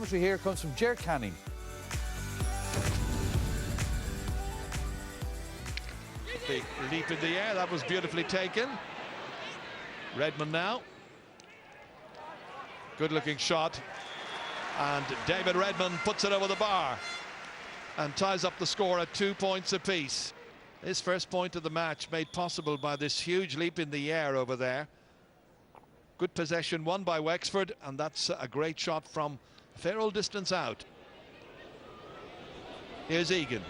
commentary here comes from Ger Canning. Big leap in the air, that was beautifully taken. Redmond now. Good looking shot. And David Redmond puts it over the bar and ties up the score at 2 points apiece. His first point of the match made possible by this huge leap in the air over there. Good possession won by Wexford, and that's a great shot from a fair old distance out. Here's Egan.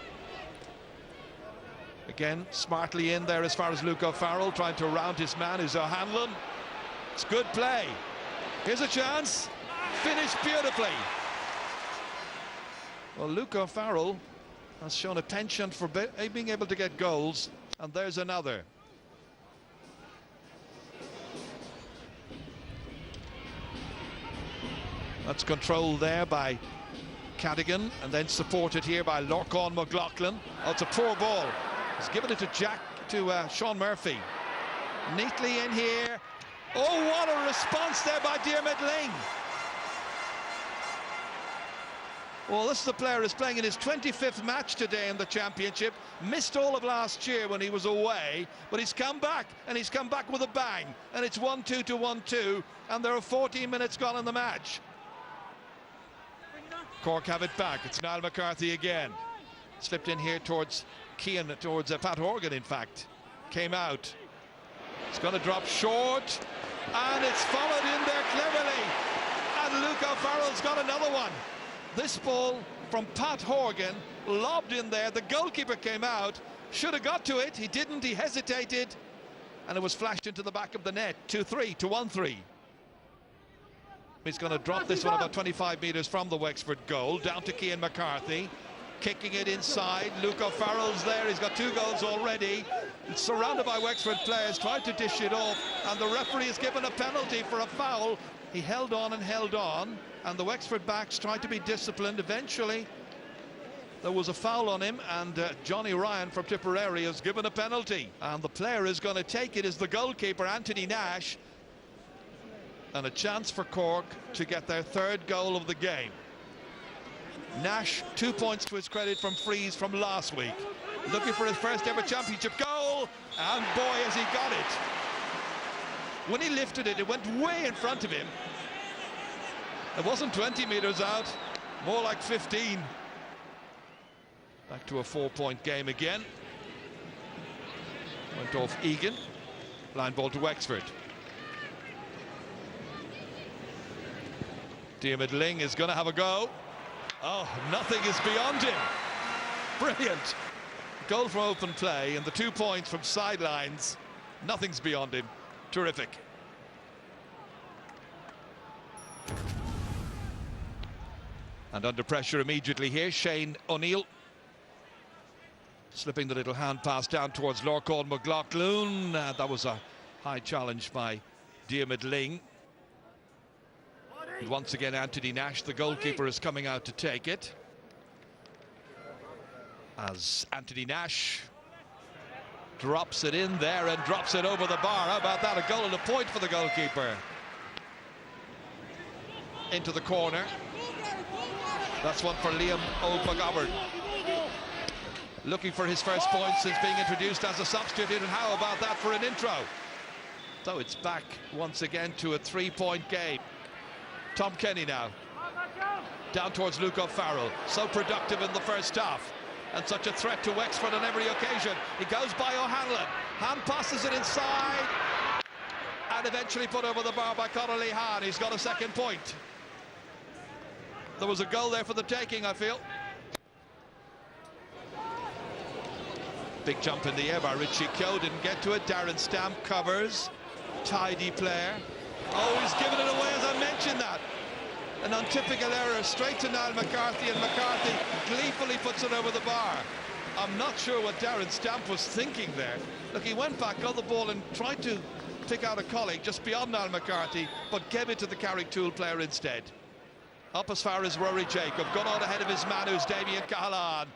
Again, smartly in there as far as Luke O'Farrell, trying to round his man, who's O'Hanlon. It's good play. Here's a chance. Finished beautifully. Well, Luke O'Farrell has shown a penchant for being able to get goals, and there's another. That's controlled there by Cadigan, and then supported here by Lorcan McLaughlin. Oh, it's a poor ball. He's given it to Sean Murphy. Neatly in here. Oh, what a response there by Diarmuid Ling. Well, this is the player who's playing in his 25th match today in the championship. Missed all of last year when he was away, but he's come back, and he's come back with a bang. And it's 1-2 to 1-2, and there are 14 minutes gone in the match. Cork have it back. It's Niall McCarthy again. Slipped in here towards Keane, towards Pat Horgan, in fact. Came out. It's going to drop short, and it's followed in there cleverly. And Luke O'Farrell's got another one. This ball from Pat Horgan, lobbed in there. The goalkeeper came out, should have got to it. He didn't, he hesitated, and it was flashed into the back of the net. 2-3 to 1-3. He's going to drop this one about 25 metres from the Wexford goal, down to Cian McCarthy. Kicking it inside. Luke O'Farrell's there. He's got 2 goals already. He's surrounded by Wexford players, tried to dish it off, and the referee has given a penalty for a foul. He held on, and the Wexford backs tried to be disciplined. Eventually, there was a foul on him, and Johnny Ryan from Tipperary has given a penalty. And the player is going to take it is the goalkeeper, Anthony Nash. And a chance for Cork to get their 3rd goal of the game. Nash, 2 points to his credit from frees from last week. Looking for his first ever championship goal, and boy has he got it. When he lifted it, it went way in front of him. It wasn't 20 metres out, more like 15. Back to a 4-point game again. Went off Egan. Line ball to Wexford. Diarmuid Ling is going to have a go. Oh, nothing is beyond him. Brilliant. Goal from open play, and the 2 points from sidelines. Nothing's beyond him. Terrific. And under pressure immediately here, Shane O'Neill. Slipping the little hand pass down towards Lorcan McLaughlin. That was a high challenge by Diarmuid Ling. And once again, Anthony Nash, the goalkeeper, is coming out to take it. As Anthony Nash drops it in there and drops it over the bar. How about that? A goal and a point for the goalkeeper. Into the corner. That's one for Liam O'Mcgovern. Looking for his first point since being introduced as a substitute. And how about that for an intro? So it's back once again to a 3-point game. Tom Kenny now. Down towards Luke O'Farrell. So productive in the first half. And such a threat to Wexford on every occasion. He goes by O'Hanlon. Hand passes it inside. And eventually put over the bar by Connolly Hahn. He's got a 2nd point. There was a goal there for the taking, I feel. Big jump in the air by Richie Keogh. Didn't get to it. Darren Stamp covers. Tidy player. Oh, he's given it away as I mentioned that. An untypical error straight to Niall McCarthy, and McCarthy gleefully puts it over the bar. I'm not sure what Darren Stamp was thinking there. Look, he went back, got the ball and tried to pick out a colleague just beyond Niall McCarthy, but gave it to the Carricktool player instead. Up as far as Rory Jacob, got on ahead of his man, who's Damien Cahalane.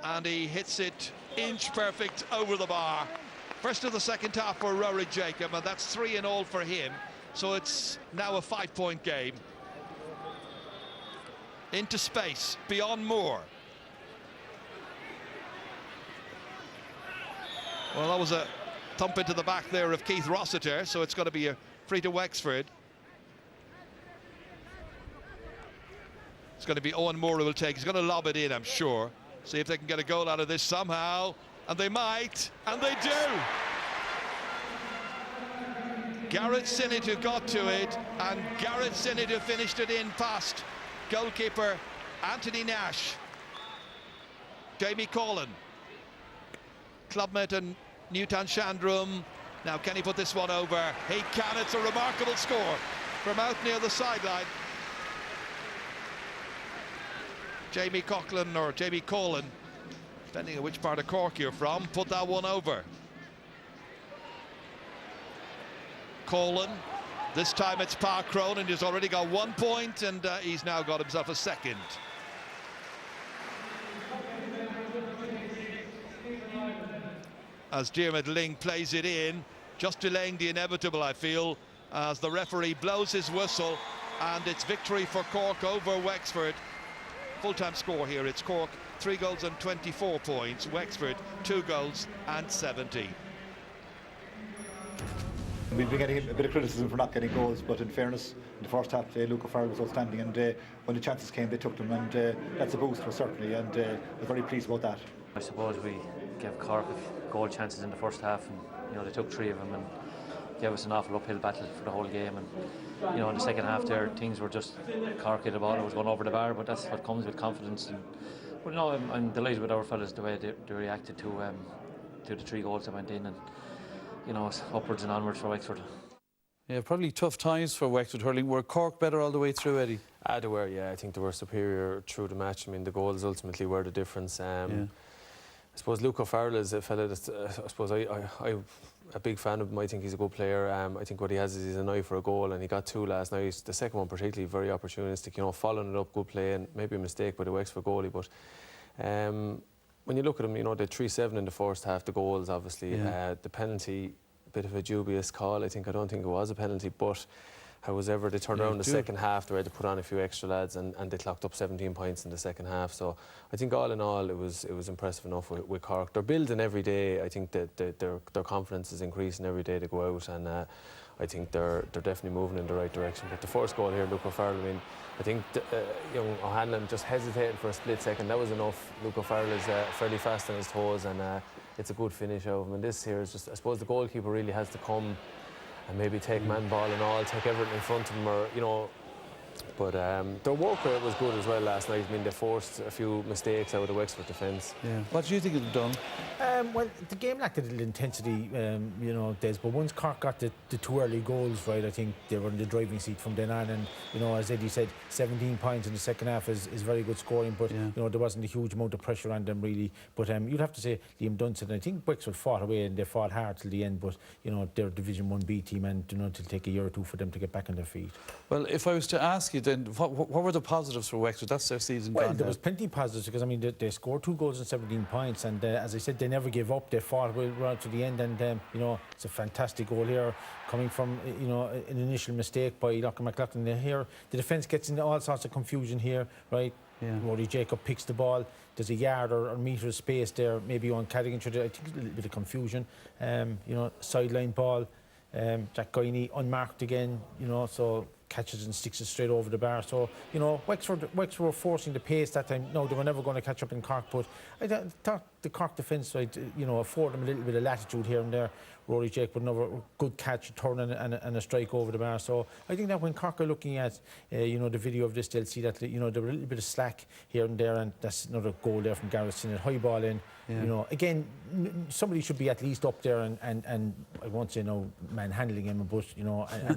And he hits it inch perfect over the bar. First of the second half for Rory Jacob, and that's 3 in all for him. So it's now a 5-point game. into space beyond Moore. Well, that was a thump into the back there of Keith Rossiter, so it's going to be a free to Wexford. It's going to be Owen Moore who will take. He's going to lob it in, I'm sure. See if they can get a goal out of this somehow. And they might, and they do. Garrett Sinnott who got to it, and Garrett Sinnott who finished it in past goalkeeper Anthony Nash. Jamie Collin, clubmate and Newtown Shandrum. Now can he put this one over? He can. It's a remarkable score from out near the sideline. Jamie Coughlin, or Jamie Collin, depending on which part of Cork you're from, put that one over. Collin, this time it's Park Cronin, and he's already got 1 point, and he's now got himself a second. As Diarmuid Ling plays it in, just delaying the inevitable, I feel, as the referee blows his whistle, and it's victory for Cork over Wexford. Full-time score here, it's Cork 3 goals and 24 points, Wexford 2 goals and 70. We've been getting a bit of criticism for not getting goals, but in fairness, in the first half, Luke O'Farrell was outstanding, and when the chances came, they took them, and that's a boost for certainly, and we're very pleased about that. I suppose we gave Cork goal chances in the first half, and you know they took 3 of them and gave us an awful uphill battle for the whole game. And you know in the second half there, things were just Cork hit the ball, it was going over the bar, but that's what comes with confidence. And but no, I'm delighted with our fellas the way they reacted to the 3 goals that went in, and you know it's upwards and onwards for Wexford. Yeah, probably tough times for Wexford Hurling. Were Cork better all the way through, Eddie? They were, yeah. I think they were superior through the match. I mean, the goals ultimately were the difference. I suppose Luke O'Farrell is a fella that I suppose I'm a big fan of him. I think he's a good player. I think what he has is he's an eye for a goal, and he got 2 last night. The second one particularly very opportunistic, you know, following it up, good play, and maybe a mistake by the Wexford goalie. But when you look at him, you know, the 3-7 in the first half, the goals obviously, the penalty, a bit of a dubious call. I don't think it was a penalty, but however, they turned around the second half. They had to put on a few extra lads, and they clocked up 17 points in the second half. So I think all in all, it was impressive enough with Cork. They're building every day. I think that their confidence is increasing every day they go out, and I think they're definitely moving in the right direction. But the first goal here, Luke O'Farrell, I mean, I think young O'Hanlon just hesitated for a split second. That was enough. Luke O'Farrell is fairly fast on his toes, and it's a good finish out of him. And this here is just, I suppose the goalkeeper really has to come and maybe take man ball and all, take everything in front of him, or you know. But their work rate was good as well last night. I mean, they forced a few mistakes out of the Wexford defence. Yeah. What do you think of Dunn? Well, the game lacked a little intensity, you know, Des. But once Cork got the 2 early goals, right, I think they were in the driving seat from then on. And you know, as Eddie said, 17 points in the second half is very good scoring. But you know, there wasn't a huge amount of pressure on them really. But you'd have to say Liam Dunn said, I think Wexford fought away and they fought hard till the end. But you know, they're a Division 1B team, and you know, it'll take a year or 2 for them to get back on their feet. Well, if I was to ask you then, what were the positives for Wexford? That's their season gone. Well, there was plenty of positives, because I mean they scored 2 goals and 17 points, and as I said, they never gave up. They fought right to the end, and you know, it's a fantastic goal here, coming from you know an initial mistake by Lachlan McLaughlin. Here, the defence gets into all sorts of confusion here, right? Yeah. Rory Jacob picks the ball. There's a yard or metre of space there. Maybe on Cadigan, I think a little bit of confusion. You know, sideline ball. Jack Guiney unmarked again. You know, so catches and sticks it straight over the bar. So you know, Wexford were forcing the pace that time. No, they were never going to catch up in Cork, but I thought the Cork defence, right, you know, afford them a little bit of latitude here and there. Rory Jake with another good catch, a turn and a strike over the bar. So I think that when Cork are looking at you know, the video of this, they'll see that you know, there were a little bit of slack here and there, and that's another goal there from Garrett Sinnott, high ball in. You know, again, somebody should be at least up there and I won't say no man handling him, but you know. And